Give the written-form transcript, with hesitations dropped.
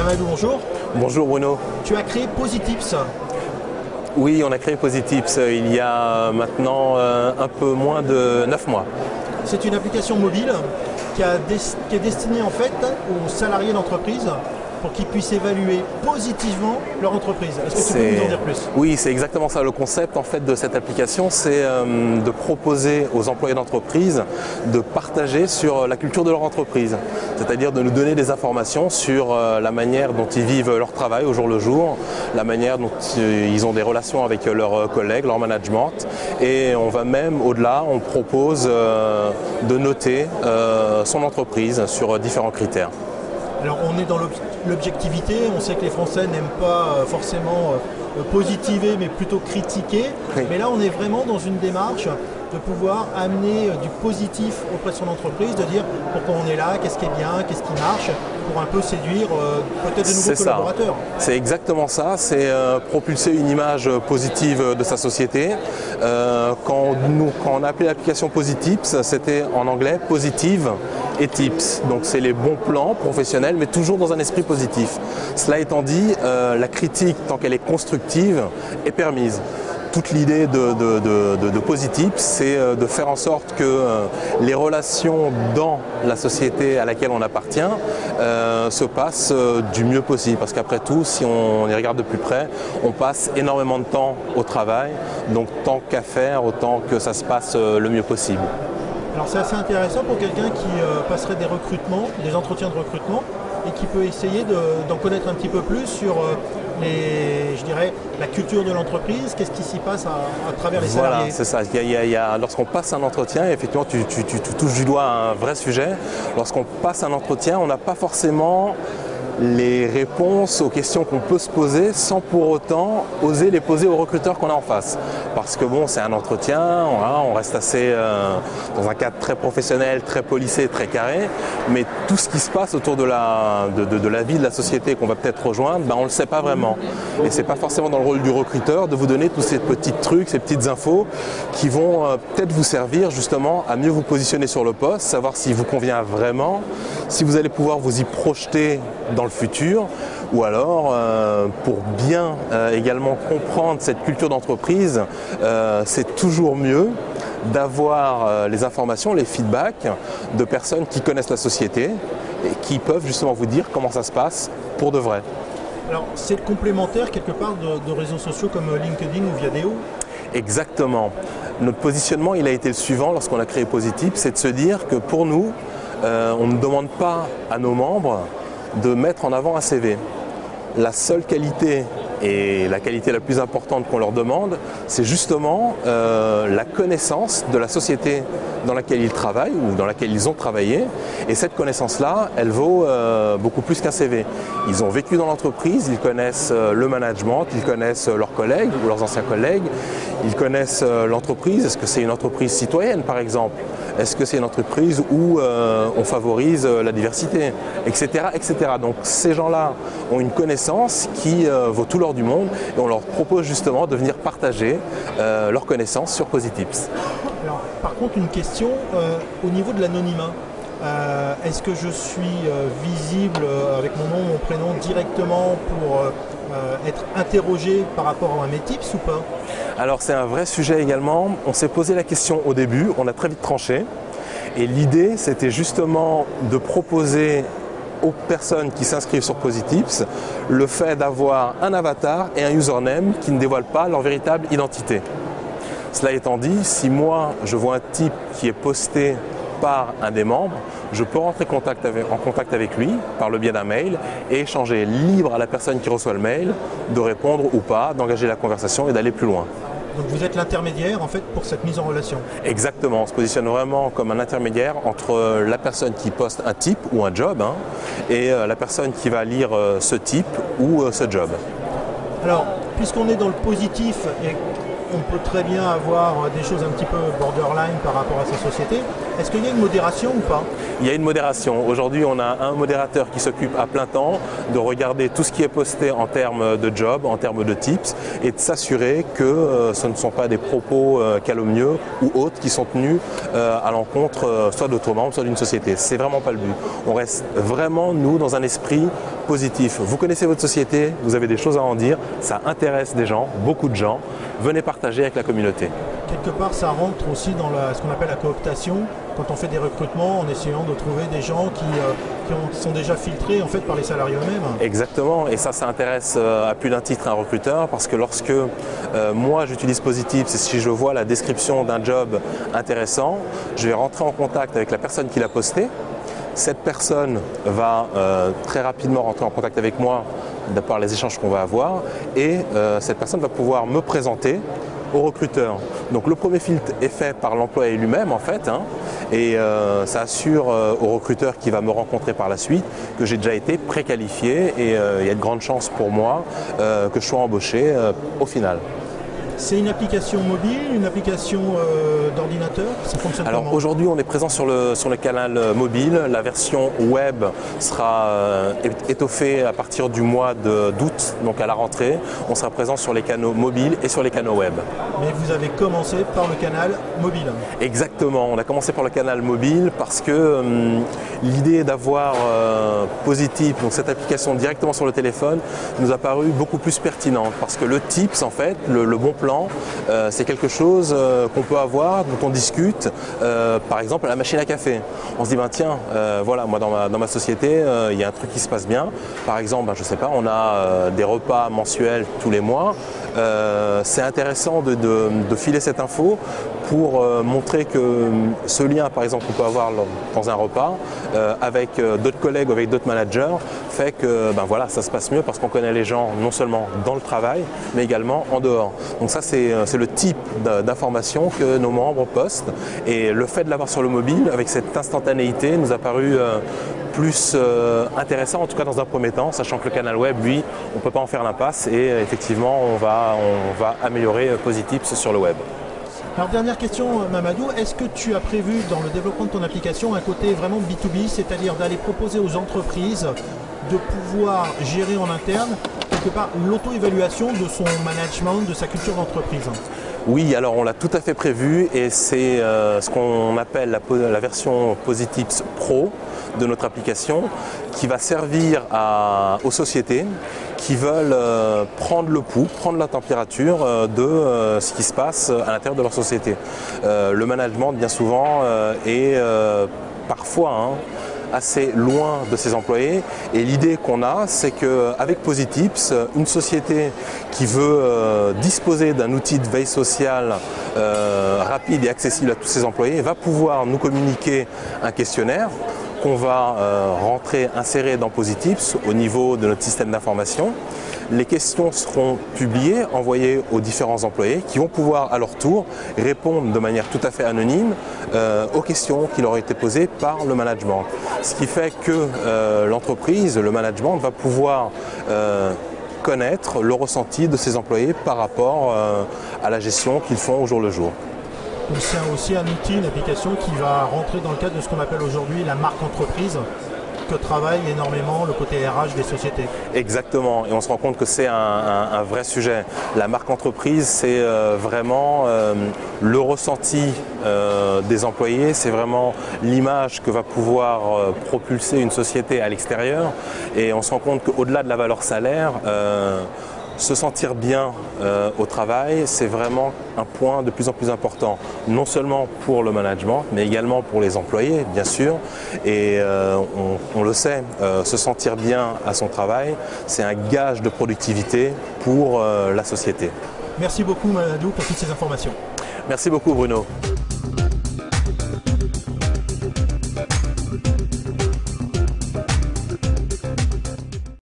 Jamel, bonjour. Bonjour Bruno. Tu as créé Positips. Oui, on a créé Positips il y a maintenant un peu moins de 9 mois. C'est une application mobile qui est destinée en fait aux salariés d'entreprise pour qu'ils puissent évaluer positivement leur entreprise. Est-ce que tu peux nous en dire plus? Oui, c'est exactement ça. Le concept en fait de cette application, c'est de proposer aux employés d'entreprise de partager sur la culture de leur entreprise. C'est-à-dire de nous donner des informations sur la manière dont ils vivent leur travail au jour le jour, la manière dont ils ont des relations avec leurs collègues, leur management. Et on va même au-delà, on propose de noter son entreprise sur différents critères. Alors on est dans l'objectivité, on sait que les Français n'aiment pas forcément positiver mais plutôt critiquer. Oui. Mais là on est vraiment dans une démarche de pouvoir amener du positif auprès de son entreprise, de dire pourquoi on est là, qu'est-ce qui est bien, qu'est-ce qui marche, pour un peu séduire peut-être de nouveaux collaborateurs. C'est exactement ça, c'est propulser une image positive de sa société. Quand on a appelé l'application Positips, c'était en anglais Positive et Tips. Donc c'est les bons plans professionnels, mais toujours dans un esprit positif. Cela étant dit, la critique, tant qu'elle est constructive, est permise. Toute l'idée de Positips, c'est de faire en sorte que les relations dans la société à laquelle on appartient se passent du mieux possible. Parce qu'après tout, si on y regarde de plus près, on passe énormément de temps au travail. Donc tant qu'à faire, autant que ça se passe le mieux possible. Alors c'est assez intéressant pour quelqu'un qui passerait des recrutements, des entretiens de recrutement, et qui peut essayer d'en connaître un petit peu plus sur la culture de l'entreprise, qu'est-ce qui s'y passe à travers les salariés. Voilà, c'est ça. Lorsqu'on passe un entretien, effectivement, tu touches du doigt un vrai sujet. Lorsqu'on passe un entretien, on n'a pas forcément les réponses aux questions qu'on peut se poser sans pour autant oser les poser aux recruteurs qu'on a en face. Parce que bon, c'est un entretien, on reste assez dans un cadre très professionnel, très policé, très carré, mais tout ce qui se passe autour de la vie de la société qu'on va peut-être rejoindre, on ne le sait pas vraiment. Et c'est pas forcément dans le rôle du recruteur de vous donner tous ces petits trucs, ces petites infos qui vont peut-être vous servir justement à mieux vous positionner sur le poste, savoir s'il vous convient vraiment, si vous allez pouvoir vous y projeter dans le futur, ou alors pour bien également comprendre cette culture d'entreprise, c'est toujours mieux d'avoir les informations, les feedbacks de personnes qui connaissent la société et qui peuvent justement vous dire comment ça se passe pour de vrai. Alors c'est complémentaire quelque part de réseaux sociaux comme LinkedIn ou Viadeo? Exactement. Notre positionnement il a été le suivant lorsqu'on a créé Positips, c'est de se dire que pour nous, on ne demande pas à nos membres de mettre en avant un CV. La seule qualité et la qualité la plus importante qu'on leur demande, c'est justement la connaissance de la société dans laquelle ils travaillent ou dans laquelle ils ont travaillé. Et cette connaissance-là, elle vaut beaucoup plus qu'un CV. Ils ont vécu dans l'entreprise, ils connaissent le management, ils connaissent leurs collègues ou leurs anciens collègues, ils connaissent l'entreprise. Est-ce que c'est une entreprise citoyenne par exemple? Est-ce que c'est une entreprise où on favorise la diversité, etc., etc. Donc ces gens-là ont une connaissance qui vaut tout l'or du monde et on leur propose justement de venir partager leurs connaissances sur Positips. Alors, par contre, une question au niveau de l'anonymat. Est-ce que je suis visible avec mon nom, mon prénom directement pour être interrogé par rapport à mes tips ou pas? Alors c'est un vrai sujet également. On s'est posé la question au début, on a très vite tranché. Et l'idée, c'était justement de proposer aux personnes qui s'inscrivent sur Positips le fait d'avoir un avatar et un username qui ne dévoilent pas leur véritable identité. Cela étant dit, si moi je vois un type qui est posté par un des membres, je peux rentrer en contact avec lui par le biais d'un mail et échanger libre à la personne qui reçoit le mail de répondre ou pas, d'engager la conversation et d'aller plus loin. Donc vous êtes l'intermédiaire en fait pour cette mise en relation. Exactement, on se positionne vraiment comme un intermédiaire entre la personne qui poste un type ou un job et la personne qui va lire ce type ou ce job. Alors, puisqu'on est dans le positif et on peut très bien avoir des choses un petit peu borderline par rapport à sa société, est-ce qu'il y a une modération ou pas? Il y a une modération. Aujourd'hui, on a un modérateur qui s'occupe à plein temps de regarder tout ce qui est posté en termes de job, en termes de tips, et de s'assurer que ce ne sont pas des propos calomnieux ou autres qui sont tenus à l'encontre soit d'autres membres, soit d'une société. C'est vraiment pas le but. On reste vraiment, nous, dans un esprit positif. Vous connaissez votre société, vous avez des choses à en dire, ça intéresse des gens, beaucoup de gens. Venez partager avec la communauté. Quelque part, ça rentre aussi dans ce qu'on appelle la cooptation, quand on fait des recrutements en essayant de trouver des gens qui sont déjà filtrés en fait, par les salariés eux-mêmes. Exactement, et ça intéresse à plus d'un titre un recruteur, parce que lorsque moi j'utilise Positif, c'est si je vois la description d'un job intéressant, je vais rentrer en contact avec la personne qui l'a posté. Cette personne va très rapidement rentrer en contact avec moi par les échanges qu'on va avoir, et cette personne va pouvoir me présenter au recruteur. Donc le premier filtre est fait par l'employé lui-même en fait, hein, et ça assure au recruteur qui va me rencontrer par la suite que j'ai déjà été préqualifié, et il y a de grandes chances pour moi que je sois embauché au final. C'est une application mobile, une application d'ordinateur? Ça fonctionne comment? Alors aujourd'hui on est présent sur le canal mobile. La version web sera étoffée à partir du mois d'août, donc à la rentrée. On sera présent sur les canaux mobiles et sur les canaux web. Mais vous avez commencé par le canal mobile? Exactement, on a commencé par le canal mobile parce que l'idée d'avoir Positif, donc cette application directement sur le téléphone, nous a paru beaucoup plus pertinente, parce que le tips en fait, le bon plan, c'est quelque chose qu'on peut avoir, dont on discute, par exemple à la machine à café. On se dit, ben, tiens, voilà, moi dans ma société, il y a un truc qui se passe bien. Par exemple, ben, je sais pas, on a des repas mensuels tous les mois. C'est intéressant de filer cette info pour montrer que ce lien, par exemple, qu'on peut avoir dans un repas avec d'autres collègues, avec d'autres managers, fait que ben voilà, ça se passe mieux parce qu'on connaît les gens non seulement dans le travail, mais également en dehors. Donc ça, c'est le type d'information que nos membres postent, et le fait de l'avoir sur le mobile, avec cette instantanéité, nous a paru plus intéressant, en tout cas dans un premier temps, sachant que le canal web, lui, on ne peut pas en faire l'impasse, et effectivement, on va améliorer Positif sur le web. Alors dernière question Mamadou, est-ce que tu as prévu dans le développement de ton application un côté vraiment B2B, c'est-à-dire d'aller proposer aux entreprises de pouvoir gérer en interne quelque part l'auto-évaluation de son management, de sa culture d'entreprise? Oui, alors on l'a tout à fait prévu, et c'est ce qu'on appelle la version Positif Pro de notre application, qui va servir aux sociétés qui veulent prendre le pouls, prendre la température de ce qui se passe à l'intérieur de leur société. Le management, bien souvent, est parfois assez loin de ses employés, et l'idée qu'on a, c'est qu'avec Positips, une société qui veut disposer d'un outil de veille sociale rapide et accessible à tous ses employés va pouvoir nous communiquer un questionnaire qu'on va insérer dans Positips au niveau de notre système d'information. Les questions seront publiées, envoyées aux différents employés qui vont pouvoir à leur tour répondre de manière tout à fait anonyme aux questions qui leur ont été posées par le management. Ce qui fait que l'entreprise, le management, va pouvoir connaître le ressenti de ses employés par rapport à la gestion qu'ils font au jour le jour. Donc c'est aussi un outil, une application qui va rentrer dans le cadre de ce qu'on appelle aujourd'hui la marque entreprise, que travaille énormément le côté RH des sociétés. Exactement, et on se rend compte que c'est un vrai sujet. La marque entreprise, c'est vraiment le ressenti des employés, c'est vraiment l'image que va pouvoir propulser une société à l'extérieur, et on se rend compte qu'au-delà de la valeur salaire, se sentir bien au travail, c'est vraiment un point de plus en plus important, non seulement pour le management, mais également pour les employés, bien sûr. Et on le sait, se sentir bien à son travail, c'est un gage de productivité pour la société. Merci beaucoup Mamadou pour toutes ces informations. Merci beaucoup Bruno.